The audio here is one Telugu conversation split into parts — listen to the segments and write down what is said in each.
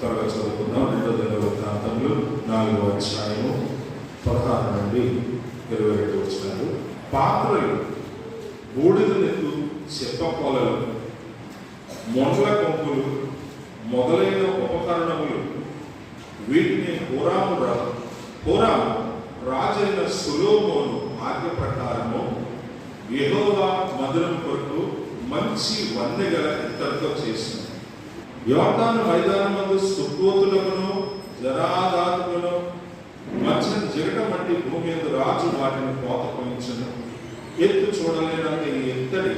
త్వరగా చదువుకుందాం. 2వ దినవృత్తాంతములు 4వ అధ్యాయము 16 నుండి 22 వచనాలు. పాత్రలు, బూడిదనెత్తు, చెప్పకోలలు, మొండ్ల కొంపులు మొదలైన ఉపకరణములు, వీటిని హోరాము రాజైన సొలొమోను ఆజ్ఞ ప్రకారము యెహోవా మందిరం కొరకు మంచి వన్నెగల ఇత్తడితో చేసింది. యోర్దాను మైదానమందు సుక్కోతులకును జరాదాతులను మధ్యన జిగట మట్టి భూమి మీద రాజు వాటిని కోత కొనించెను. ఎత్తు చూడలేనంత ఈ ఎత్తడి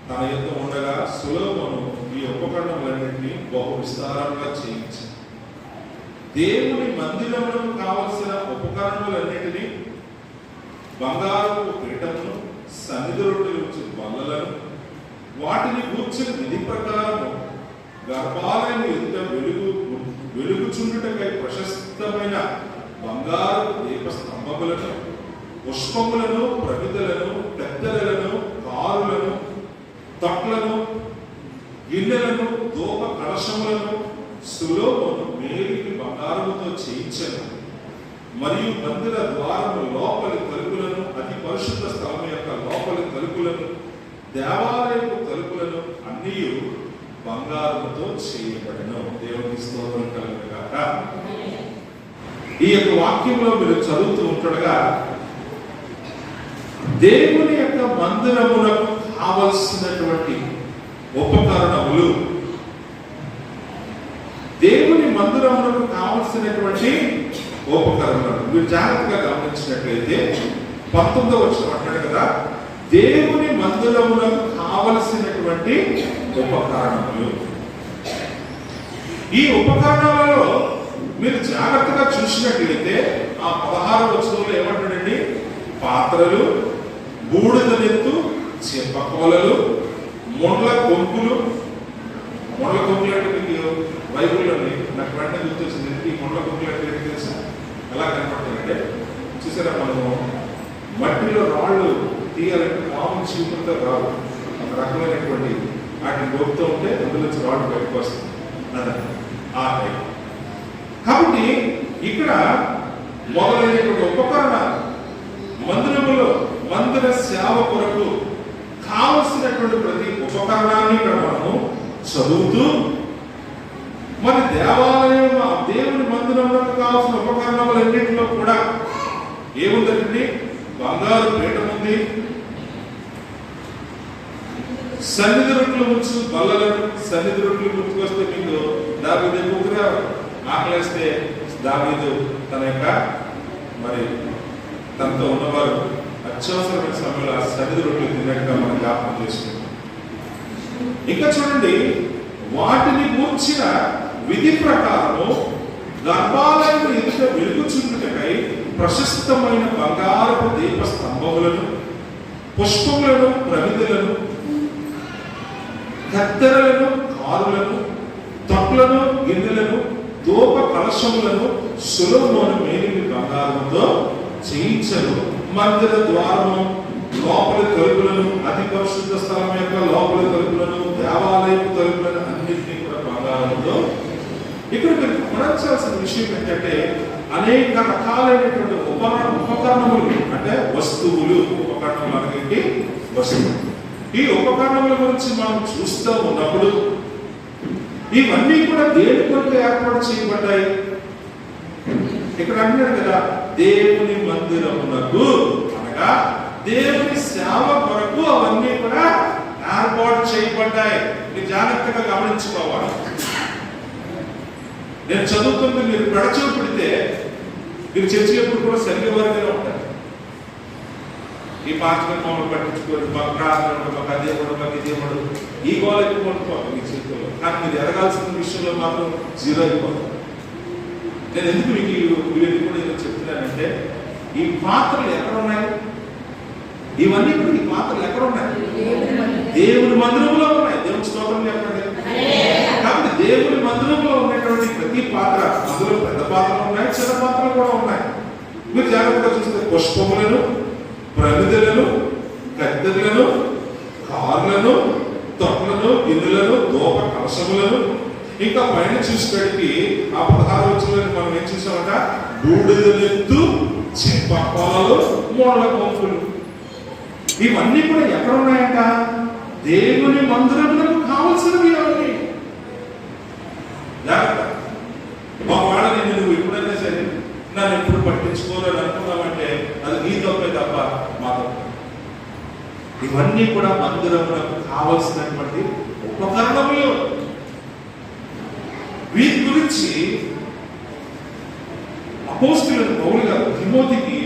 తన ఎత్తు ఉండగా సొలొమోను ఈ ఉపకరణములన్నింటినీ బహు విస్తారంగా చేయించింది. దేవుని మందిరములకు కావలసిన ఉపకరణములన్నింటినీ, బంగారపు పీఠమును, సన్నిధి రొట్టెల నుంచి బల్లలను, వాటిని కూర్చుని విధి ప్రకారము గర్భాలయము ఎదుట వెలుగుచుండుటకై ప్రశస్తమైన బంగారు దీప స్తంభములను, పుష్పములను, ప్రమిదలను, పెద్దలను, కారులను, తొట్లను, గిన్నెలను, ధూప కలశములను సొలొమోను మేలిమి బంగారముతో చేయించెను. మరియు మందిర ద్వారము లోపలి తలుపులను, అతి పరిశుద్ధ స్థలం యొక్క లోపలి తలుపులను, దేవాలయపు తలుపులను అన్నీ బంగారముతో చేయబడెను. దేవునికి స్తోత్రం కలుగును గాక. ఈ యొక్క వాక్యంలో మీరు చదువుతూ ఉంటుండగా దేవుని యొక్క మందిరములకు కావలసినటువంటి ఉపకరణములు, దేవుని మందిరములకు కావలసినటువంటి ఉపకరణాలు మీరు జాగ్రత్తగా గమనించినట్లయితే 19వ వచనం అంటాడు కదా, దేవుని మందిరములకు కావలసినటువంటి ఉపకరణములు. ఈ ఉపకరణాలలో మీరు జాగ్రత్తగా చూసినట్లయితే ఆ 16వ వచనంలో ఏమంటాడండి, పాత్రలు, బూడిదనెత్తు, చెప్పకోలలు, మొండ్ల కొంపులు. మొండ్ల కొంపులు అంటే మీకు బైబుల్లోని నాకు వెంటనే గుర్తొచ్చింది. ఈ మొండ్ల కొంపులు అంటే ఏంటి తెలుసా? ఎలా కనపడుతుందంటే, చూసారా, మనము మట్టిలో రాళ్ళు తీయాలంటే మామూలు చీపులతో రావు, ఒక రకమైనటువంటి వాటిని గొప్పతో ఉంటే అందులో రాళ్ళు బయటకు వస్తుంది అదే ఆ టైం. కాబట్టి ఇక్కడ మొదలైనటువంటి ఉపకరణాలు మందిరములో మందిర సేవ కొరకు కావలసినటువంటి ప్రతి ఉపకరణాన్ని ఇక్కడ మనము చదువుతూ, మరి దేవాలయం దేవుని మందిరంలో కావాల్సిన ఉపకరణములన్నింటిలో కూడా ఏముందండి, బంగారు పీఠం ఉంది, సన్నిధి రొట్టెలు ఉంచు బల్లలను. సన్నిధి రొట్టెలు గుర్తుకొస్తే మీకు దావీదు ఎక్కువగా ఆకలిస్తే దావీదు తన యొక్క మరి తనతో ఉన్నవారు అత్యవసరమైన సమయంలో ఆ సన్నిధి రొట్టెలు తిన్నట్టుగా మనం జ్ఞాపకం చేసుకుంటాం. ఇంకా చూడండి, వాటిని కూర్చిన విధి ప్రకారము గర్భాలయం ఎదుట వెలుగుచుండుటకై ప్రశస్తమైన బంగారపు దీప స్తంభములను, పుష్పములను, ప్రమిదలను, కత్తెరలను, కారులను, తొట్లను, గిన్నెలను, ధూప కలశములను సొలొమోను మేలిమి బంగారముతో చేయించెను. మందిర ద్వారము లోపలి తలుపులను, అతి పరిశుద్ధ స్థలం యొక్క లోపలి తలుపులను, దేవాలయపు తలుపులను అన్నింటినీ కూడా బంగారంతో. ఇక్కడ మీరు గమనించాల్సిన విషయం ఏంటంటే, అనేక రకాలైనటువంటి ఉపకరణములు అంటే వస్తువులు, ఉపకరణములు అనేవి వస్తువులు. ఈ ఉపకరణముల గురించి మనం చూస్తూ ఉన్నప్పుడు ఇవన్నీ కూడా దేని కొరకు ఏర్పాటు చేయబడ్డాయి? ఇక్కడ అంటున్నాడు కదా, దేవుని మందిరమునకు అనగా దేవుని సేవ కొరకు అవన్నీ కూడా ఏర్పాటు చేయబడ్డాయి. మీరు జాగ్రత్తగా గమనించుకోవాలి. నేను చదువుతుంది మీరు పెడచూ పెడితే మీరు చర్చి ఎప్పుడు కూడా సరిగ్గా వారిగా ఉంటారు. ఈ పాత్ర మమ్మల్ని పట్టించుకోండి, మాకు ప్రార్థన, మాకు అదే కూడా, మాకు ఇదే కూడా, ఈ గోళ ఎక్కువ ఉండిపోతుంది మీ చేతుల్లో. కానీ మీరు ఎదగాల్సిన విషయంలో మాత్రం జీరో అయిపోతుంది. నేను ఎందుకు మీకు వీళ్ళకి కూడా ఏదో చెప్తున్నానంటే, ఈ పాత్రలు ఎక్కడ ఉన్నాయి? ఇవన్నీ కూడా ఈ పాత్రలు ఎక్కడ ఉన్నాయి? దేవుని మందిరంలో ఉన్నాయి. దేవుని స్తోత్రం చెప్పండి. కాబట్టి దేవుని మందిరంలో ఉన్నటువంటి ప్రతి పాత్ర, అందులో పెద్ద పాత్రలు ఉన్నాయి, చిన్న పాత్రలు కూడా ఉన్నాయి. మీరు జాగ్రత్తగా చూస్తే పుష్పములను, ప్రమిదలను, కత్తెరలను, కార్లను, తొట్లను, గిన్నెలను, ధూప కలశములను, ఇంకా పైన చూసేటికి ఆ 16 వచనంలో మనం ఏం చూసామట, బూడిదలెత్తు చెంపపాలు మూల కొంపులు. ఇవన్నీ కూడా ఎక్కడ ఉన్నాయంట, దేవుని మందిరములకు కావలసినవి అవన్నీ. జాగ్రత్త. ఒకవేళ నువ్వు ఎప్పుడైనా సరే నన్ను ఎప్పుడు పట్టించుకోవాలని అనుకున్నామంటే అది నీ తప్పే తప్ప మా తప్ప. ఇవన్నీ కూడా మందిరములకు కావలసినటువంటి ఉపకరణములు. వీటి గురించి అపోస్తలుడైన పౌలు గారు తిమోతికి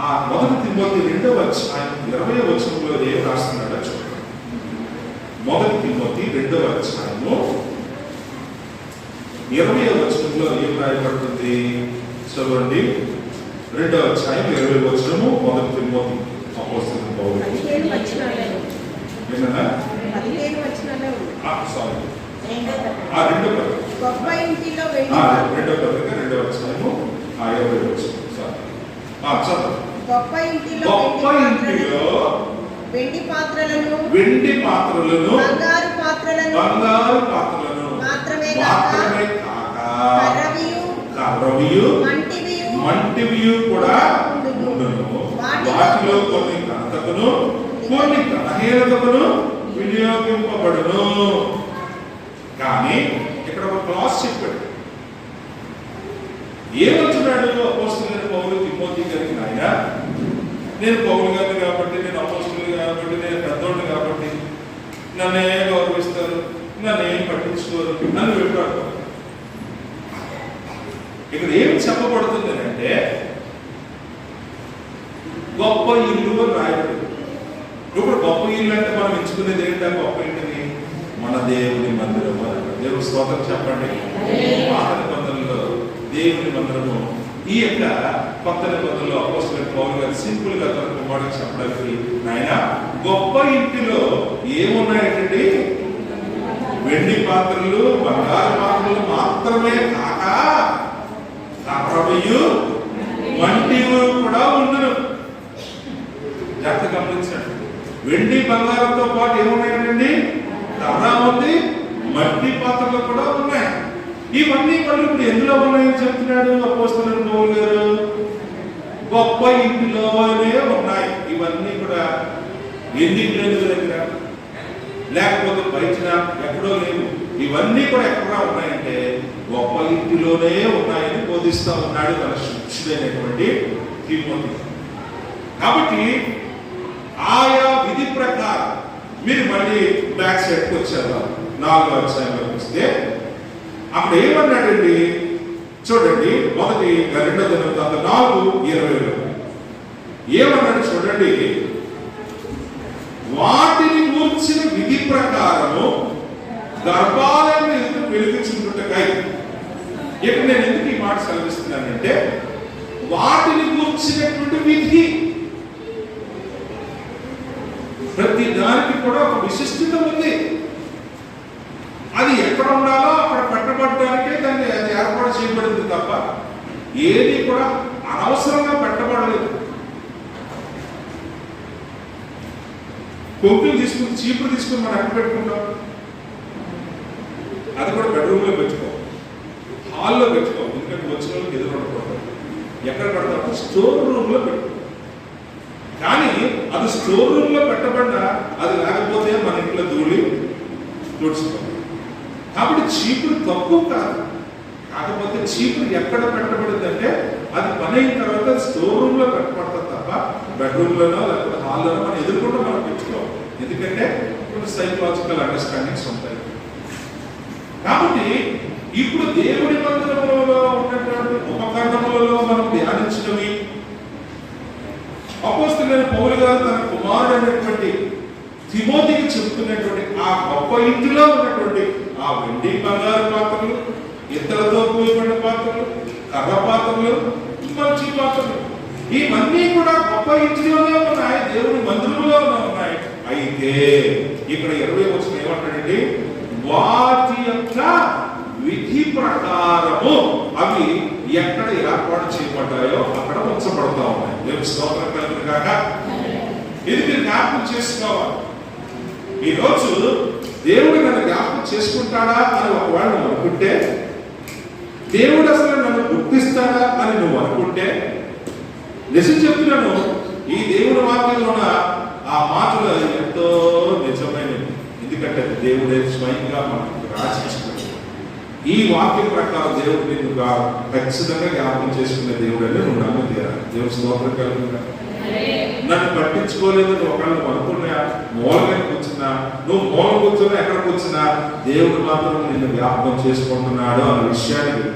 ఆ 1 తిమోతి 2వ అధ్యాయం 20వ వచనంలో ఏం రాస్తున్నాడో చూడండి. 1 తిమోతి 2వ అధ్యాయము 20వ వచనంలో ఏం రాయబడుతుంది చదవండి. 2వ అధ్యాయం 20వ వచనము 1 తిమోతి అపోస్తలుడైన పౌలు. ఏమన్నా? సారీ. రెండో పత్రిక 2వ అధ్యాయము 20వ వచనం. గొప్ప ఇంటిలో వెండి పాత్రలను బంగారు పాత్రలను మాత్రమే కాక కర్రవియు మంటివియు కూడా ఉండును. వాటిలో కొన్ని ఘనతకును కొన్ని ఘనహీనతకును వినియోగింపబడును. కానీ ఇక్కడ ఒక క్లాస్ చెప్పాడు. ఏమంటున్నాడు అపోస్తలుడైన పౌలు తిమోతి గారికి, నాయన నేను పౌలు గారిని కాబట్టి, నేను అపోస్తలుడు కాబట్టి, నేను పెద్దోడిని కాబట్టి నన్నే గౌరవిస్తారు, నన్ను ఏం పట్టించుకోరు అని చెప్పాడు. ఇక్కడ ఏం చెప్పబడుతుంది అంటే గొప్ప ఇల్లు అని రాయబడి. ఇప్పుడు గొప్ప ఇల్లు అంటే మనం ఎంచుకునేది ఏంటంటే గొప్ప ఇంటిని మన దేవుని మందిరం. దేవుని స్తోత్రం చెప్పండి. పాత నిబంధనలో దేవుని మందిరము. ఈ యొక్క కొత్త నిబంధనలో అపోస్తలుడైన పౌలు గారు సింపుల్ గా తన కుమారుడికి చెప్పడానికి, నాయన గొప్ప ఇంటిలో ఏమున్నాయండి, వెండి పాత్రలు బంగారు పాత్రలు మాత్రమే కాక కర్రవియు మంటివి కూడా ఉండును. జాగ్రత్త గమనించండి. వెండి బంగారంతో పాటు ఏమున్నాయండి, కర్ర ఉంది, మట్టి పాత్రలు కూడా ఉన్నాయి. ఇవన్నీ మళ్ళీ ఇప్పుడు ఎందులో ఉన్నాయని చెప్తున్నాడు అపోస్తలుడైన పౌలు గారు, గొప్ప ఇంటిలోనే ఉన్నాయి. ఇవన్నీ కూడా ఎందుకు దగ్గర లేకపోతే బయట ఎక్కడో లేవు. ఇవన్నీ కూడా ఎక్కడ ఉన్నాయంటే గొప్ప ఇంటిలోనే ఉన్నాయని బోధిస్తూ ఉన్నాడు తన శిష్యుడైనటువంటి తిమోతి. కాబట్టి ఆయా విధి ప్రకారం మీరు మళ్ళీ బ్యాక్ సైడ్కి వచ్చారు. 4వ అధ్యాయంలోకి వస్తే అక్కడ ఏమన్నాడండి చూడండి. 1 దినవృత్తాంతం 4:20 ఏమన్నాడు చూడండి. వాటిని గూర్చిన విధి ప్రకారము గర్భాలయం ఎందుకు వెలుగుచుంటుటకై. ఇక్కడ నేను ఎందుకు ఈ మాట సెలవిస్తున్నానంటే వాటిని గూర్చినటువంటి విధి, ప్రతి దానికి కూడా ఒక విశిష్టత ఉంది. అది ఎక్కడ ఉండాలో అక్కడ పెట్టబడడానికే దాన్ని అది ఏర్పాటు చేయబడింది తప్ప ఏది కూడా అనవసరంగా పెట్టబడలేదు. కొంకులు తీసుకుని చీపురు తీసుకుని మనం ఎక్కడ పెట్టుకుంటాం, అది కూడా బెడ్రూమ్ లో పెట్టుకో, హాల్లో పెట్టుకో. ఎందుకంటే వచ్చిన వాళ్ళకి ఎదురుపడకూడదు. ఎక్కడ పెడతాం, స్టోర్ రూమ్ లో పెట్టుకో. కానీ అది స్టోర్ రూమ్ లో పెట్టబడినా అది లేకపోతే మన ఇంట్లో ధూళి తుడుచుకోవాలి. కాబట్టి చీపురు తక్కువ కాదు. కాకపోతే చీపురు ఎక్కడ పెట్టబడిందంటే అది పని అయిన తర్వాత స్టోర్ రూమ్ లో పెట్టబడతాం తప్ప బెడ్రూమ్ లోనో లేకపోతే హాల్లోనో మనం ఎదుర్కొంటూ మనం పెట్టుకోవాలి. ఎందుకంటే కొన్ని సైకలాజికల్ అండర్స్టాండింగ్స్ ఉంటాయి. కాబట్టి ఇప్పుడు దేవుడి మందిరములో ఉన్నటువంటి ఉపకరణములలో మనం ధ్యానించినవి అపోస్తలుడైన పౌలు గారు తన కుమారుడైనటువంటి తిమోతికి చెప్తున్నటువంటి ఆ గొప్ప ఇంటిలో ఉన్నటువంటి ఆ వెండి బంగారు పాత్రలు, ఇత్తడితో పూయబడిన పాత్రలు, కర్ర పాత్రలు, మంచి పాత్రలు, ఇవన్నీ కూడా గొప్ప ఇంటిలోనే ఉన్నాయి, దేవుని మందిరంలోనే ఉన్నాయి. అయితే ఇక్కడ 20 వచనం ఏమంటాడండి, వాటి యొక్క విధి ప్రకారము అవి ఎక్కడ ఏర్పాటు చేయబడ్డాయో అక్కడ ఉంచబడతా ఉన్నాయి. దేవుని స్తోత్రం కలుగును గాక. ఇది మీరు జ్ఞాపకం చేసుకోవాలి. ఈరోజు దేవుడు నన్ను జ్ఞాపకం చేసుకుంటాడా అని ఒకవేళ నువ్వు అనుకుంటే, దేవుడు అసలు నన్ను గుర్తిస్తాడా అని నువ్వు అనుకుంటే, నిజం చెప్తున్నాను, ఈ దేవుడి వాక్యంలో ఆ మాటలు ఎంతో నిజమైనవి. ఎందుకంటే దేవుడే స్వయంగా మనకు రాసిస్తున్నాడు. ఈ వాక్యం ప్రకారం దేవుడు నిన్ను ఖచ్చితంగా జ్ఞాపకం చేసుకునే దేవుడు అని నువ్వు నమ్ముతారా? దేవుడు స్తోత్రం కలుగుతున్నా. నన్ను పట్టించుకోలేదు నువ్వు ఒకళ్ళు అనుకున్నా, మూలగా కూర్చున్నా, నువ్వు మూల కూర్చున్నా, ఎక్కడ కూర్చున్నా దేవుడు మాత్రం నిన్ను జ్ఞాపకం చేసుకుంటున్నాడు అన్న విషయానికి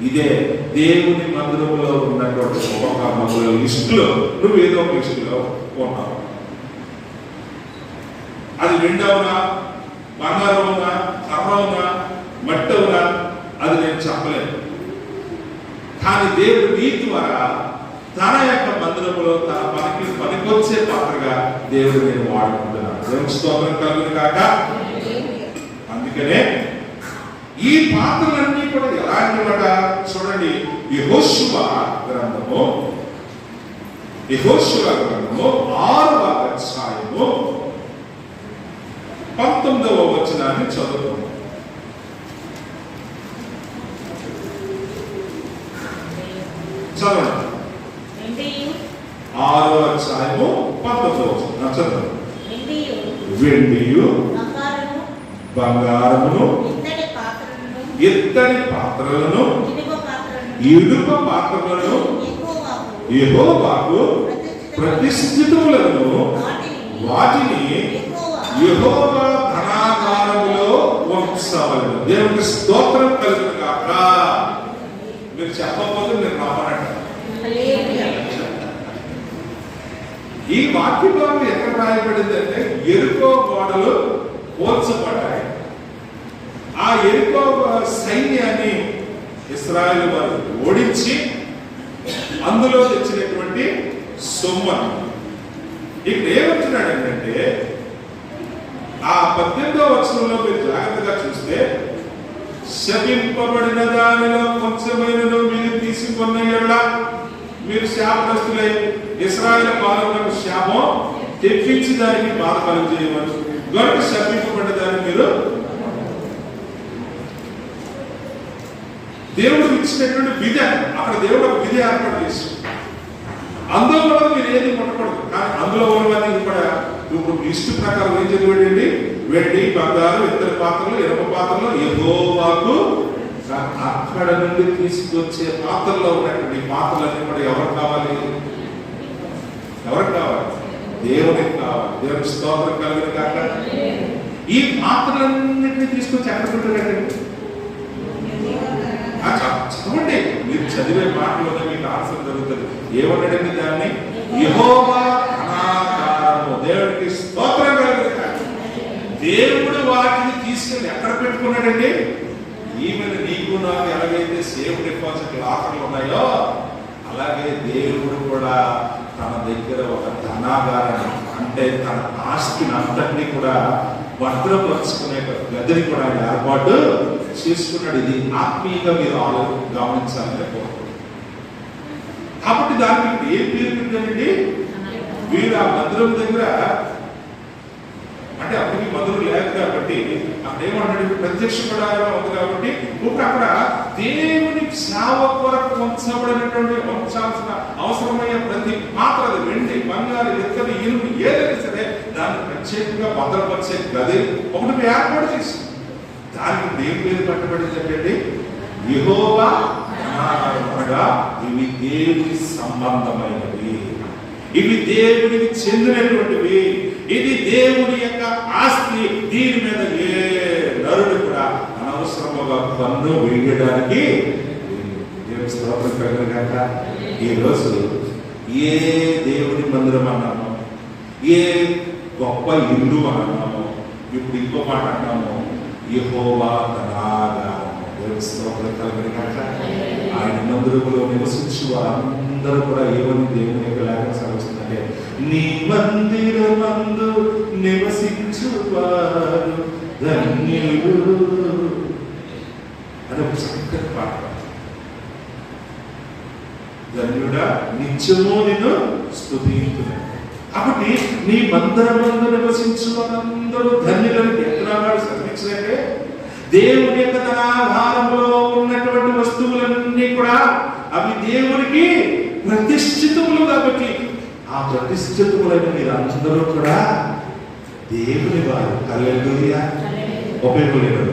ఇదే దేవుని మందిరంలో ఉన్నటువంటి శుభకర్మల లిస్టులో నువ్వు ఏదో ఒక లిస్టులో ఉన్నావు. అది వెండవునా, బంగారం అవునా, కర్ర అవునా, మట్టి అవునా, అది నేను చెప్పలేను. కానీ దేవుడు నీ ద్వారా తన యొక్క మందిరంలో తన పనికొచ్చే పాత్రగా దేవుడు నేను వాడుకుంటున్నాను. దేవుని స్తోత్రం కలుగును కాక. అందుకనే ఈ పాత్రలన్నీ కూడా ఎలాంటివట చూడండి. యెహోషువ గ్రంథము 6వ అధ్యాయము 19వ వచనాన్ని చదువుతాము. చదవండి. 6వ అధ్యాయము 19వ వచనం చదవండి. వెండియు బంగారమును ఇత్తడి పాత్రలను ఇనుప పాత్రలను యెహోవాకు ప్రతిష్ఠితములను వాటిని యెహోవా ధనాగారములో ఉంచవలెను. దేవునికి స్తోత్రం కలుగును గాక. మీరు చెప్పకపోతే నేను రామనంట. ఈ వాక్యంలో ఎక్కడ రాయబడింది అంటే యెరికో గోడలు పోల్చబడ్డాయి. ఆ యెరికో సైన్యాన్ని ఇశ్రాయేలు వారు ఓడించి అందులో తెచ్చినటువంటి సొమ్మను ఇక్కడ ఏమంటున్నాడు ఏంటంటే, ఆ 18వ వచనంలో మీరు జాగ్రత్తగా చూస్తే, శపింపబడిన దానిలో కొంచెమైనను మీరు తీసుకున్న ఎడల మీరు శాపగ్రస్తులై ఇశ్రాయేలు పాలకులకు శాపం తెప్పించి దానికి బాధ కలుగజేయవచ్చు. గనుక శపింపబడిన దాన్ని మీరు దేవుడు ఇచ్చినటువంటి విధి, అక్కడ దేవుడు ఒక విధి ఏర్పాటు చేసి అందులో కూడా మీరు ఏది ముట్టకూడదు. కానీ అందులో ఉన్నవన్నీ కూడా ఇప్పుడు లిస్టు ప్రకారం ఏం చదివాడండి? వెండి, బంగారు, ఇత్తడి పాత్రలు, ఇనుప పాత్రలు యెహోవాకు అక్కడ నుండి తీసుకొచ్చే పాత్రలో ఉన్నటువంటి పాత్రలన్నీ కూడా ఎవరికి కావాలి? ఎవరికి కావాలి? దేవునికి కావాలి. దేవునికి స్తోత్రం కలుగును కాక. ఈ పాత్రలన్నింటినీ తీసుకొచ్చి ఎక్కడ పెట్టాడండి? చదవండి. మీరు చదివే మాటలోనే మీకు ఆన్సర్ జరుగుతుంది. ఏమన్నాడండి దాన్ని? యెహోవా ధనాగారము. దేవుడికి స్తోత్రం కలుగును కాక. దేవుడు వాటిని తీసుకెళ్ళి ఎక్కడ పెట్టుకున్నాడండి? ఈమెను నీకు నాకు ఎలాగైతే సేఫ్ డిపాజిట్ లాకర్లు ఉన్నాయో అలాగే దేవుడు కూడా తన దగ్గర ఒక ధనాగారాన్ని, అంటే తన ఆస్తిని అంతటినీ కూడా భద్రపరుచుకునే గదిని కూడా ఆయన ఏర్పాటు చేసుకున్నాడు. ఇది ఆత్మీయంగా మీరు గమనించాలని కోరుకుంటున్నాను. కాబట్టి దానికి ఏం పేరు పెట్టారండి? వీరు ఆ మందిరం దగ్గర, అంటే అప్పటికి మందిరం లేదు కాబట్టి అక్కడ ఏమన్నాడు? ప్రత్యక్ష గుడారం ఉంది కాబట్టి ఇప్పుడు అక్కడ దేవుని సేవ కొరకు ఉంచబడినటువంటి ఉంచాల్సిన అవసరమయ్యే ప్రతి పాత్ర, వెండి, బంగారు, ఇత్తడి, ఇనుము ఏదైనా సరే దాన్ని ప్రత్యేకంగా భద్రపరిచే గది ఒకటి ఏర్పాటు చేసింది. దానికి దేని పేరు పట్టబడింది ఏంటంటే యెహోవా ధనాగారముగా. ఇవి దేవుని సంబంధమైనవి, ఇవి దేవునికి చెందినటువంటివి, ఇది దేవుని యొక్క ఆస్తి. దీని మీద ఏ నరుడు కూడా అనవసరముగా పన్ను వేయడానికి దేవుని స్తోత్రం కలుగును గాక. ఈరోజు ఏ దేవుని మందిరం అన్నాము, ఏ గొప్ప ఇల్లు అన్నాము, ఇప్పుడు ఇంకో మాట అన్నాము, యెహోవా ధనాగారము. దేవుని స్తోత్రం కలుగును గాక. ఆయన మందిరములో నివసించు వారందరూ కూడా ఏమని దేవుని యొక్క లేఖనం సెలవిస్తుందంటే, నీ మందిరమందు నివసించువారు ధన్యులు అని ఒక చక్కటి పాట. ధన్యుడా నిత్యము నిన్ను స్తుతింతును. కాబట్టి నీ మందిరమందు నివసించు వారందరూ ధన్యులను ఎత్తునాడు శ్రమించినట్టే దేవుని యొక్క ధనాధారంలో ఉన్నటువంటి వస్తువులన్నీ కూడా అవి దేవునికి ప్రతిష్ఠితములు కాబట్టి ఆ ప్రతిష్ఠితములైన మీరందరూ కూడా దేవుని వారు. హల్లెలూయా. ఉపయోగం లేదు,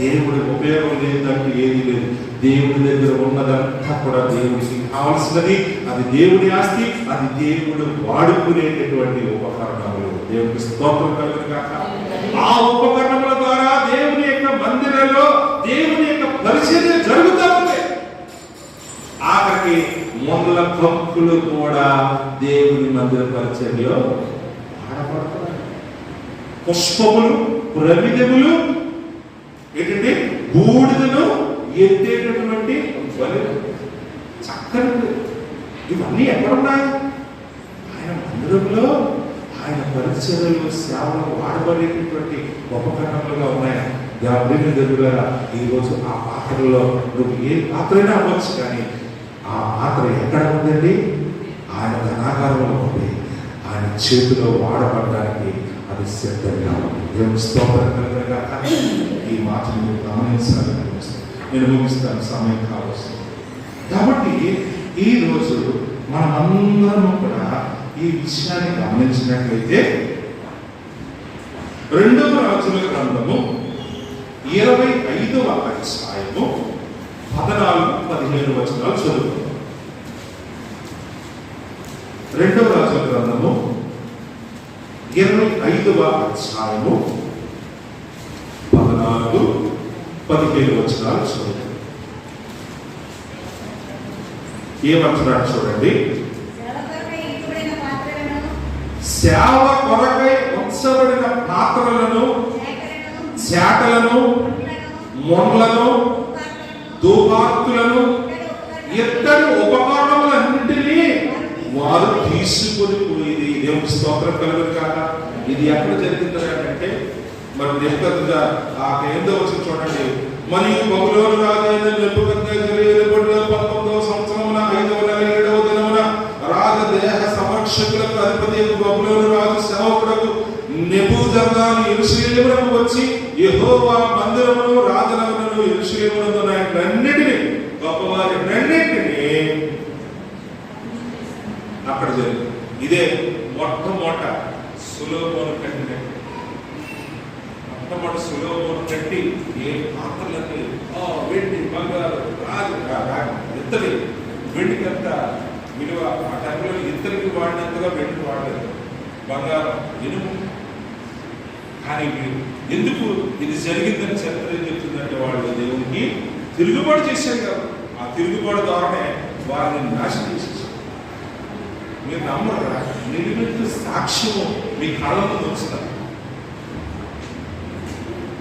దేవుడి ఉపయోగం లేదంటూ ఏది లేదు. దేవుడి దగ్గర ఉన్నదంతా కూడా దేవుడికి కావాల్సినది, అది దేవుడి ఆస్తి, అది దేవుడు వాడుకునేటటువంటి ఉపకరణములు. దేవుడికి స్తోత్రం కలుగును గాక. ఆ ఉపకరణముల ద్వారా దేవుని యొక్క మందిరంలో దేవుని యొక్క పరిచర్య జరుగుతూ ఉంది. ఆఖరికి మొదల కంకులు కూడా దేవుని మందిర పరిచర్యలో వాడబడుతున్నాయి. పుష్పములు, ప్రమిదములు, ఏంటంటే బూడిదను ఎత్తేటటువంటి చక్కని ఇవన్నీ ఎక్కడున్నాయి? ఆయన మందిరంలో ఆయన పరిచర్యలు సేవలు వాడబడేటటువంటి ఉపకరణలుగా ఉన్నాయి. దేవుని దగ్గర ఈరోజు ఆ పాత్రలో నువ్వు ఏ పాత్రైనా అవ్వచ్చు, కానీ ఆ పాత్ర ఎక్కడ ఉందండి? ఆయన ధనాగారంలో ఉంది. ఆయన చేతిలో వాడబడడానికి అది సిద్ధంగా ఉంది. దేవుని స్తోత్రం కలుగునుగా. ఈ మాటను మీరు గమనించాలని నేను ముగిస్తాను, సమయం కావస్తుంది. కాబట్టి ఈరోజు మనమందరం కూడా ఈ విషయాన్ని గమనించినట్లయితే 2వ రాజుల గ్రంథము 25వ అధ్యాయము 14-17 వచనాలు చదువుతాం. 2వ రాజుల గ్రంథము 25వ అధ్యాయము 14-17 వచనాలు చదువుతాం. ఏమంటున్నాడు చూడండి. సేవ కొరకై ఉంచబడిన పాత్రలను, చేటలను, మొండ్లను, ధూపార్తులను, ఇత్తడి ఉపకరణములన్నింటినీ వారు తీసుకొని పోయేది. దేవుని స్తోత్రం కలుగును కాక. ఇది ఎక్కడ జరిగింది అంటే మరి నెబుకద్నెజరు ఆ 8వ వచనం చూడండి. మరియు బబులోను రాజు అయిన నెబుకద్నెజరు ఏలుబడిలో 19వ సంవత్సరమున 5వ నెల 7వ దినమున రాజదేహ సంరక్షకులకు అధిపతి బబులోను రాజు సేవకుడకు నెబూజర్దాను యెరూషలేమునకు వచ్చి యెహోవా మందిరమును, రాజనగరును, యెరూషలేమునందు ఉన్నన్నిటిని గొప్పవారినన్నిటిని అక్కడ జరిగింది. ఇదే మొట్టమొదట సొలొమోను కట్టినట్టు. మొట్టమొదటి సొలొమోను కట్టి ఏ పాత్రలన్నీ వెండి, బంగారు, రాజు ఇత్తడి, వెండికి అంత విలువ. ఆ టైంలో ఇత్తడికి వాడినంతగా వెండికి వాడలేదు, బంగారం, ఇనుము. కానీ ఎందుకు ఇది జరిగిందని చరిత్ర ఏం చెప్తుందంటే వాళ్ళు దేవునికి తిరుగుబాటు చేశారు కదా. ఆ తిరుగుబాటు ద్వారానే వారిని నాశనం చేసేసారు. మీరు నమ్మరా? నిలువెత్తు సాక్ష్యము మీ కళ్ళ ముందు వస్తారు.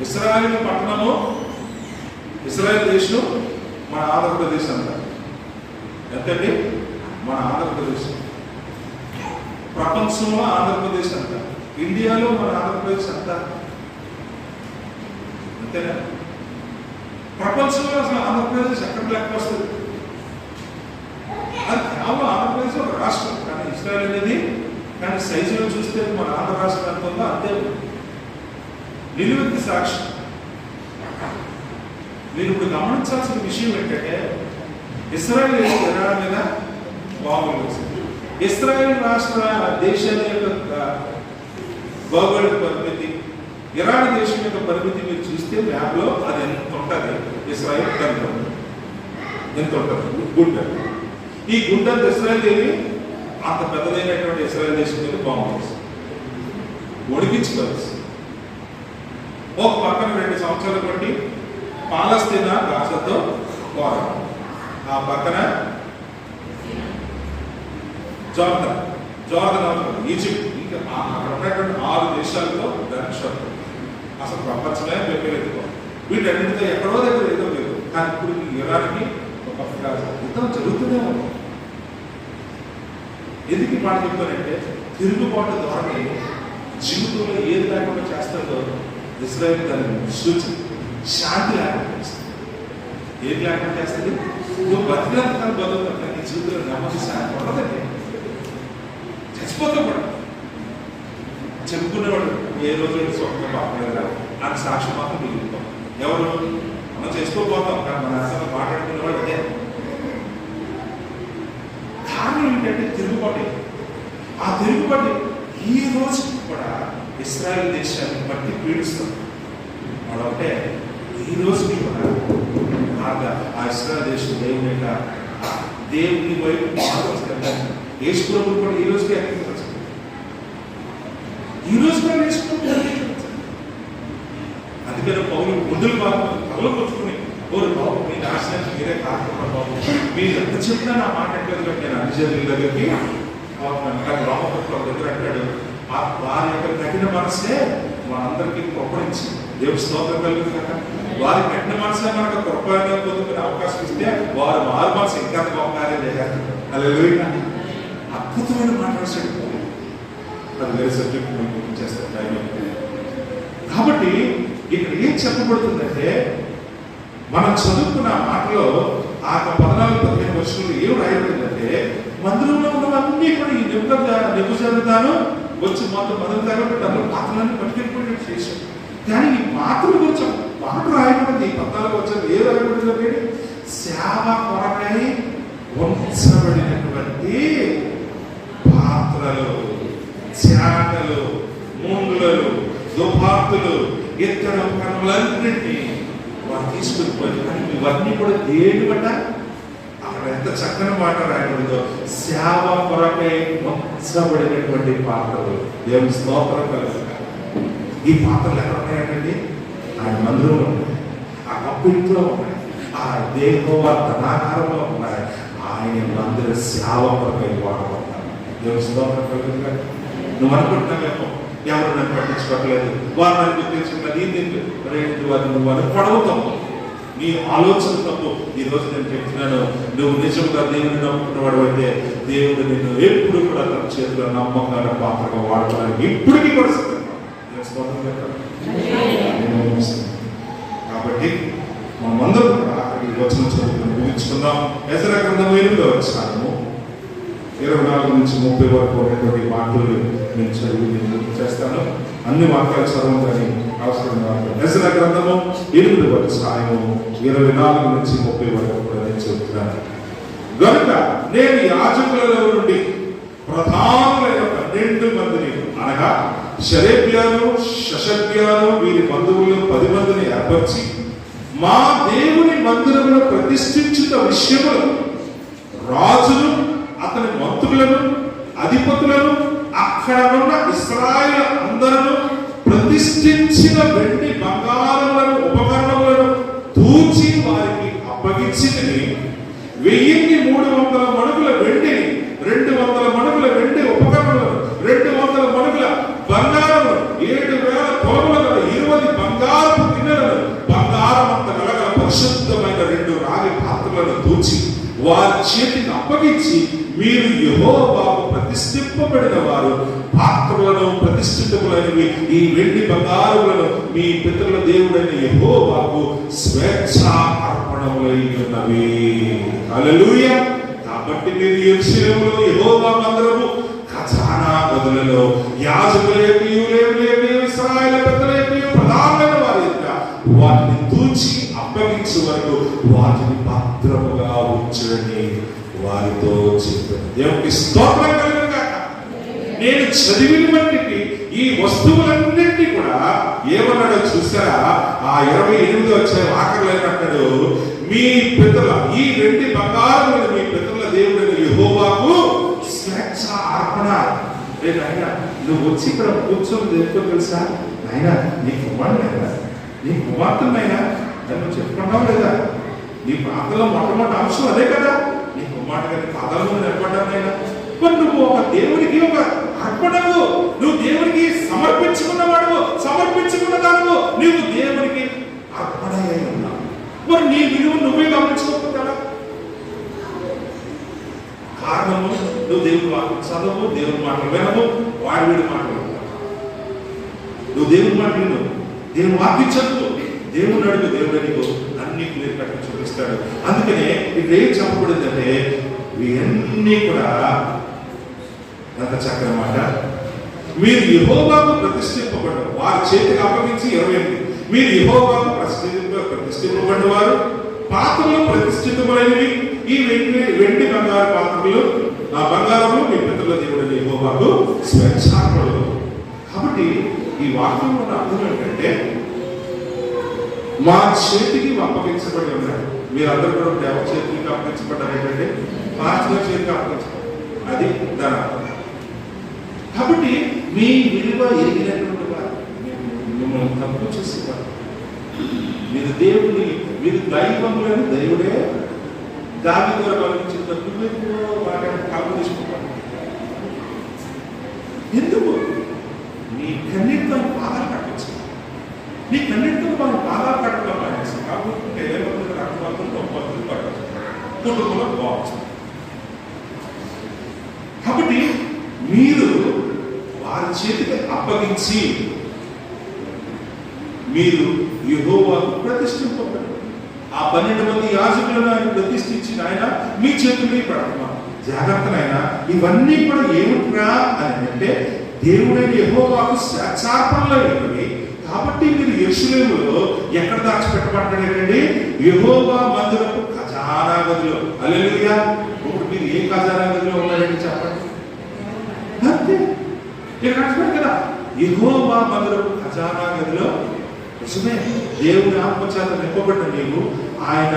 ఇశ్రాయేలు పట్టణము, ఇశ్రాయేల్ దేశం మన ఆంధ్రప్రదేశ్ అంటారు. ఎంతండి? మన ఆంధ్రప్రదేశ్. ప్రపంచంలో ఆంధ్రప్రదేశ్ అంటారు. ఇండియాలో మన ఆంధ్రప్రదేశ్ అంటారు. అంతేనా? ప్రపంచంలో అసలు ఆంధ్రప్రదేశ్ ఎక్కడ లెక్క వస్తుంది? అది కేవలం ఆంధ్రప్రదేశ్ ఒక రాష్ట్రం, కానీ ఇశ్రాయేల్ అనేది కానీ సైజులో చూస్తే మన ఆంధ్ర రాష్ట్రం ఎంత ఉందో అంతే. నిలువెత్తి సాక్షి. మీరు ఇప్పుడు గమనించాల్సిన విషయం ఏంటంటే ఇశ్రాయేల్ ఇరాన్ మీద బాంబులు వేసింది. ఇశ్రాయేల్ రాష్ట్ర దేశాల యొక్క భౌగోళిక పరిమితి, ఇరాన్ దేశం యొక్క పరిమితి మీరు చూస్తే మ్యాప్లో అది ఎంత ఉంటుంది? ఇశ్రాయేల్ ఎంత ఉంటుంది? గుంట. ఈ గుంట ఇశ్రాయేల్ దేవి అంత పెద్దదైనటువంటి ఇశ్రాయేల్ దేశం మీద బాంబు వేసింది, ఒడిగించుకోవచ్చు. ఒక పక్కన 2 సంవత్సరాలు బట్టి పాలస్తీనా గాజాతో పోరాటం, ఆ పక్కన జోర్దన్, ఈజిప్ట్, ఇంకా అక్కడ ఉన్నటువంటి 6 దేశాలతో ఘర్షణ. అసలు ప్రపంచమే పెద్దెత్తుకో. వీటన్నిటితో ఎక్కడో దగ్గర ఏదో లేదు. కానీ ఇప్పుడు ఇరాన్కి ఒక యుద్ధం జరుగుతూనే ఉంది. ఎందుకు మాట చెప్తానంటే తిరుగుబాటు ద్వారా జీవితంలో ఏది లేకుండా చేస్తుందో ఇశ్రాయేల్ దాన్ని సూచన. శాంతి లేకుండా చేస్తుంది. ఏది లేకుండా చేస్తుంది? నువ్వు బతికినంత బతుకుతావు, కానీ నీ జీవితంలో నెమ్మది శాంతి ఉండదండి. చచ్చిపోతా కూడా చెప్పుకునేవాడు ఏ రోజు స్వప్న బాగుండదు అని సాక్షి మాత్రం మిగులుతాం. ఎవరు మనం చేసుకోపోతాం కానీ మన అసలు మాట్లాడుకునేవాడు అదే. కారణం ఏంటంటే తిరుగుబాటు. ఆ తిరుగుబాటు ఈ రోజు కూడా ఇశ్రాయేల్ దేశాన్ని బట్టి పీడిస్తుంది. వాళ్ళు అంటే ఈ రోజుకి కూడా ఆ ఇశ్రాయేల్ దేశం దేవుని వైపు మార్గం యేసు ప్రభువు కూడా ఈ రోజుకి అంగీకరించారు. ఈ రోజు కూడా యేసు ప్రభువు అంగీకరించారు. అందుకని పౌలు ముందులు కళ్ళు కొట్టుకుని బాబు మీ నాశనానికి మీరే కాకుండా బాబు మీరు ఎంత చెప్పినా నా మాట ఎట్లేదు. నేను అధిజనుల దగ్గరికి రామపట్ల దగ్గర అంటాడు వారి యొక్క కఠిన మనసే మనందరికీ కృపణించి దేవుడు స్తోత్రం కలుగుతుంది. వారి కఠిన మనసే మనకు కృపగా పొందుకునే అవకాశం ఇస్తే వారు మారు మనసు ఇంకా గొప్పగానే చేయాలి. హల్లెలూయా. అద్భుతమైన మాట్లాడాడు. అది వేరే సబ్జెక్ట్ మనం చేస్తాం టైం. కాబట్టి ఇక్కడ ఏం చెప్పబడుతుందంటే మనం చదువుకున్న మాటలో ఆ 14-15 వర్షంలో ఏం రాయబడిందంటే మందిరంలో ఉన్నవన్నీ కూడా ఈ నెబుజరదాను వచ్చి మొత్తం మొదలు తగలబెట్టి అందులో పాత్రలన్నీ పట్టుకెళ్ళిపోయినట్టు చేశాడు. కానీ ఈ పాత్రల గురించి మాట రాయబడింది. 14 వచ్చారు ఏ రాయబడిందంటే సేవ కొరకై ఉంచబడినటువంటి పాత్రలు, శాఖలు, మూంగులు, దుపార్తులు, ఇతర ఉపకరణములన్నింటినీ వారు తీసుకుని పోయి. కానీ ఇవన్నీ కూడా దేని బట్ట అక్కడ ఎంత చక్కని మాట రాయబడిందో సేవ కొరకై ఉంచబడినటువంటి పాత్రలు. దేవుని స్తోత్రం కలుగుతాయి. ఈ పాత్రలు ఎక్కడ ఉన్నాయండి? ఆయన మందిరంలో ఉన్నాయి, ఆ గొప్ప ఇంట్లో ఉన్నాయి, ఆ యెహోవా ధనాగారంలో ఉన్నాయి. ఆయన మందిర సేవ కొరకై వాడబడతారు. దేవుని స్తోత్రం కలుగుతాయి. నువ్వు అనుకుంటున్నావేమో ఎవరు నన్ను పట్టించుకోవట్లేదు, వారు నన్ను గుర్తించుకున్నది నువ్వు పడవుతావు. నీ ఆలోచన తప్పు. ఈ రోజు నేను చెప్తున్నాను, నువ్వు నిజంగా దేవుని నమ్ముకున్నవాడు అయితే దేవుడు నిన్ను ఎప్పుడు కూడా తన చేతిలో నమ్మకాల పాత్రగా వాడడానికి ఇప్పటికీ కూడా కాబట్టి మనమందరం కూడా అక్కడికి వచ్చిన చదువుకుని ముగించుకుందాం. ఎజ్రా గ్రంథం 8వ అధ్యాయము 24 నుంచి 30 వరకు ఉన్నటువంటి మాటలు నేను చదివి నేను చేస్తాను. అన్ని వాక్యాలు చదవం కానీ అవసరం కాదు. ఎజ్రా గ్రంథము 8వ అధ్యాయము 24 నుంచి 30 వరకు కూడా నేను చెబుతున్నాను. గనుక నేను యాజకులలో నుండి ప్రధానులైన 12 మందిని అనగా షరేబ్యాను, షషబ్యాను వీరి బంధువులు 10 మందిని ఏర్పరిచి మా దేవుని మందిరమును ప్రతిష్ఠించుట విషయములు రాజులు, అతని మంత్రులను, అధిపతులను, అక్కడ ఉన్న ఇశ్రాయేలు అందరూ ప్రతిష్ఠించిన వెండి బంగారములను ఉపకరణములను తూచి వారికి అప్పగించింది. 1300 మణుగుల వెండి, 200 మణుగుల వెండి ఉపకరణములను, 200 మణుగుల బంగారము, 7000 కొలముల గల 20 బంగారపు గిన్నెలను, బంగారమంత గలగల పరిశుద్ధమైన 2 రాగి పాత్రలను తూచి వారి చేతిని అప్పగించి మీరు యెహోవాకు ప్రతిష్ఠింపబడిన వారు పాత్రలను ప్రతిష్ఠితములైనవి ఈ వెండి బంగారములను మీ పితరుల దేవుడైన యెహోవాకు స్వేచ్ఛా అర్పణములై ఉన్నవి. హల్లెలూయా. కాబట్టి మీరు యెరూషలేములో యెహోవా మందిరము ఖజానా గదులలో యాజకుల యొక్క ఇశ్రాయేలు పెద్దల యొక్క ప్రధానమైన వారి యొక్క వాటిని తూచి అప్పగించే వరకు వాటిని భద్రముగా ఉంచండి వారితో చెప్పారు. దేవునికి స్తోత్రం కలుగును గాక. నేను చదివిన బట్టి ఈ వస్తువులన్నింటినీ కూడా ఏమన్నాడో చూసారా? ఆ 28వ అధ్యాయం ఆఖరిలో అంటాడు, మీ పితరుల ఈ వెండి బంగారములను మీ పితరుల దేవుడైన యెహోవాకు స్వేచ్ఛ అర్పణ. నాయన నువ్వు వచ్చి ఇక్కడ కూర్చొని దేవుడితో తెలుసా నాయన నీ కుమారుడైనా నీ కుమార్తెనైనా నన్ను చెప్పుకున్నావు లేదా? నీ ప్రాంతంలో మొట్టమొదటి అంశం అదే కదా. నీ కుమార్తె గారి పాదాలను నిలబడ్డానైనా మరి నువ్వు ఒక దేవునికి ఒక అర్పణవు, నువ్వు దేవునికి సమర్పించుకున్నవాడు, సమర్పించుకున్నదాను నువ్వు దేవునికి అర్పణ అయి ఉన్నావు. మరి నీ విలువ నువ్వే గమనించుకోకపోతే కారణము నువ్వు దేవుని మాటలు చదవవు, దేవుని మాటలు వినవు, వాడి వీడి మాటలు నువ్వు దేవుని మాటలు విను, దేవుని వాక్యం చదువు, దేవుని అడుగు, దేవుడు నీకు అన్ని క్లియర్ కట్ చూపిస్తాడు. అందుకనే ఇక్కడ ఏం చెప్పబడిందంటే ఇవన్నీ కూడా అంత చక్కని మాట. మీరు యెహోవాకు ప్రతిష్ఠింపబడ్డారు, వారి చేతికి అప్పగించి 28 మీరు యెహోవాకు ప్రతిష్ఠింపబడిన వారు, పాత్రలు ప్రతిష్ఠితమైనవి ఈ వెండి బంగారు పాత్రలు, ఆ బంగారము మీ పితరుల దేవుడైన యెహోవాకు స్వేచ్ఛార్పణలు. కాబట్టి ఈ వాక్యంలో ఉన్న అర్థం ఏంటంటే మా చేతికి అప్పగించబడి ఉన్నారు. మీరందరూ కూడా దేవ చేతికి అప్పగించబడ్డారు. ఏంటంటే పాస్టర్ చేతికి అప్పగించబడ్డారు. అది దాని అర్థం. కాబట్టి మీ విలువ ఎరిగినటువంటి వారు, మిమ్మల్ని తప్పు చేసేవారు, మీరు దేవుని, మీరు దైవములను దేవుడే దాని ద్వారా బలించిన తప్పు కాపు తీసుకుంటారు. ఎందుకు? నీ కన్నీటితో బాధలు కట్టించాలి. నీ కన్నీటితో మనం బాధలు కట్టడం మానేస్తాం. కాబట్టి ఏమవుతుంది? రక్తపాతం గొప్పలు పట్టచ్చు, కుటుంబంలో బాగుంటుంది. కాబట్టి మీరు వారి చేతికి అప్పగించి మీరు యెహోవాకు ప్రతిష్ఠింపబడ్డారు. ఆ 12 మంది యాజకులను ఆయన ప్రతిష్ఠించిన ఆయన మీ చేతుల్ని పెడతాం. జాగ్రత్తనైనా ఇవన్నీ కూడా ఏమిట్రా అని అంటే దేవుడైన యెహోవాకు స్వేచ్ఛార్పణలైనవి. కాబట్టి మీరు యెరూషలేములో ఎక్కడ దాచిపెట్టబడ్డాడండి? యెహోవా మందిరపు ఖజానా గదిలో. హల్లెలూయా. ఇప్పుడు మీరు ఏ ఖజానా గదిలో ఉన్నారండి చెప్పండి? అంతే, ఇక్కడ రాసిపోయారు కదా, యెహోవా మందిరపు ఖజానా గదిలో. నిజమే, దేవుని ఆత్మచేత నింపబడ్డ నీవు, ఆయన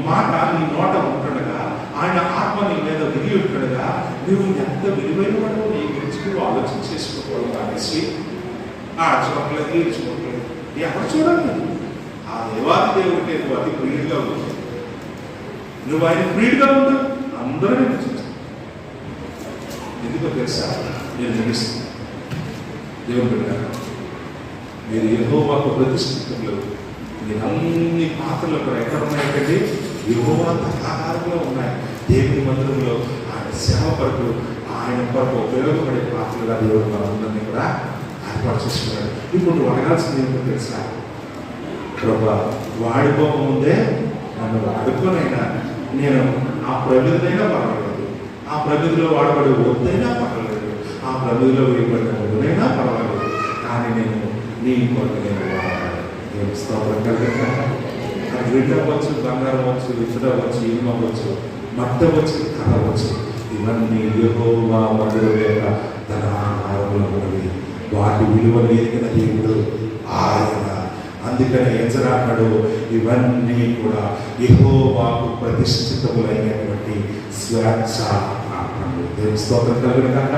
మాట నీ నోట ఉంటుండగా, ఆయన ఆత్మ నీ మీద దిగి ఉంటుండగా నువ్వు ఎంత విలువైన వాడు నీ గురించి నువ్వు ఆలోచన చేసుకోవాలి. అనేసి ఆ చూడలేదు, ఈ చూడలేదు, ఎవరు చూడండి, ఆ దేవాది దేవుడికి నువ్వు అతి ప్రియుడిగా ఉంది. నువ్వు ఆయన ప్రియుడిగా ఉండు, అందరూ నేను చూస్తాను. ఎందుకో తెలుసా? నేను నిలుస్తాను. దేవుడు మీరు యెహోవాకు ప్రతిష్ఠితులు. మీరు అన్ని పాత్రలు కూడా ఎక్కడ ఉన్నాయంటే యెహోవా తథాకారంలో ఉన్నాయి. దేవుని మందిరంలో ఆయన సేవ కొరకు, ఆయన కొరకు ఉపయోగపడే పాత్రలుగా దేవుడు మనందరినీ కూడా ఏర్పాటు చేసుకున్నాడు. ఇప్పుడు నువ్వు అడగాల్సింది ఏంటో తెలుసా? ప్రభా, వాడిపోకముందే నన్ను వాడుకోనైనా నేను ఆ ప్రమిదైనా పర్వాలేదు, ఆ ప్రమిదిలో వాడబడే వద్దైనా పర్వాలేదు, ఆ ప్రమిదిలో వేయబడిన వద్దైనా పర్వాలేదు, కానీ నేను నీ కొరకు నేను వాడాలి. స్తోత్రం కలుగుతా. అది వెండి అవ్వచ్చు, బంగారం అవ్వచ్చు, ఇతర అవ్వచ్చు, ఇనుము అవ్వచ్చు, మట్టి అవ్వచ్చు, కథ అవ్వచ్చు, ఇవన్నీ యెహోవా మందిరం యొక్క ధనాహారంలో ఉన్నవి. వాటి విలువ ఎరిగిన దేవుడు ఆయన. అందుకని ఎజ్రా అన్నాడు, ఇవన్నీ కూడా యెహోవాకు ప్రతిష్ఠితములైనటువంటి స్వేచ్ఛ ఆత్మలు. దేవుని స్తోత్రం కలుగును కాక.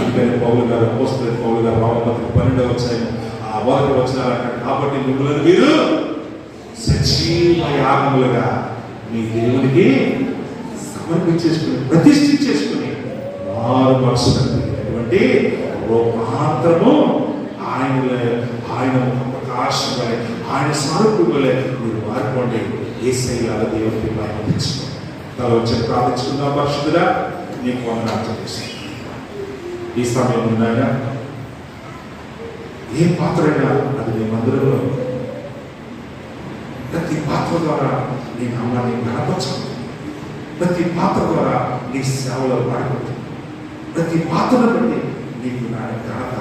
అందుకని పౌలు గారు, అపోస్తలుడైన పౌలు గారు రోమపత్రిక 12వ అధ్యాయం ఆ 1వ వచనాలు అంటాడు, కాబట్టి మిమ్మల్ని మీరు సజీవ యాగములుగా మీ దేవునికి సమర్పించేసుకుని, ప్రతిష్ఠించేసుకుని, మారు మనసుటువంటి రూపాంతరము ఆయన ప్రకాశం వలె, ఆయన స్వరూపం వలె మీరు మారిపోండి. యేసయ్య దేవునికి మహిమ తెచ్చుకోండి. తల వచ్చి ప్రార్థించుకుందాం. పరిశుద్ధుడా, నీకు వందనాలు చేస్తాను. ఈ సమయంలో నాయన, ఏ పాత్ర అయినా అది నీ మందిరంలో ప్రతి పాత్ర ద్వారా నీ నామాన్ని గణపరచాలి. ప్రతి పాత్ర ద్వారా నీ సేవలో వాడబడుతుంది. ప్రతి పాత్రను బట్టి నీకు నాయన ఘనత,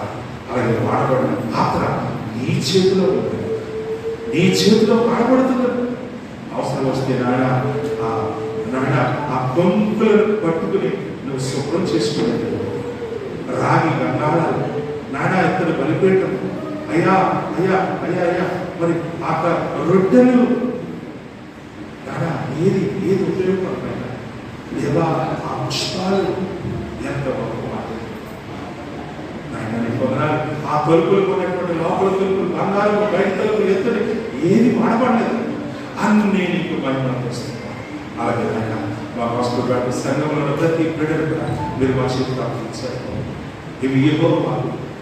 అలాగే వాడబడిన పాత్ర నీ చేతిలో ఉంటుంది, నీ చేతిలో వాడబడుతున్నది. అవసరం వస్తే నాయన ఆ కొంకులను పట్టుకుని నువ్వు శుభ్రం చేసుకునేది. రాగి గంగాళాలు నాయన ఇద్దరు బలిపేయటం, అయ్యా అయ్యా అయ్యా అయ్యా, మరి ఆ రొట్టెలు నాయన ఏది ఉపయోగపడతాయి? లేదా ఆ పుష్పాలు ఎంత గొప్ప నాయన పొందనాలు. ఆ తలుపులు కొనేటువంటి లోపల తలుపులు, బంగారం, బయట తలుపులు ఎత్తడి ఏది వాడబడలేదు. అన్నీ నీకు మహిమ చేస్తున్నాను. అలాగే నాయన మా హాస్పిటల్ వ్యాపి సంఘంలో ప్రతి బిడ్డలు కూడా మీరు మా చేతి ప్రార్థించారు. ఇవి యెహోవా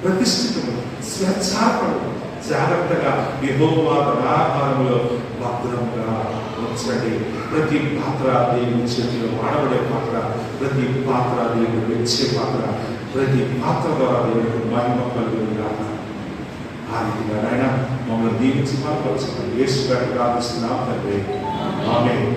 ప్రతిష్ఠితము, స్వేచ్ఛార్పణలు. జాగ్రత్తగా యెహోవా ఆహారంలో భద్రంగా ఉంచండి. ప్రతి పాత్ర దేవుని చేతిలో వాడబడే పాత్ర, ప్రతి పాత్ర దేవుడు మెచ్చే పాత్ర, ప్రతి పాత్ర ద్వారా దేవుడికి మహిమ కలుగుతుందా. ఆ రీతిగా నాయన మమ్మల్ని దీవించి బలపరచండి. యేసు గారిని ప్రార్థిస్తున్నాం తండ్రి. ఆమేన్.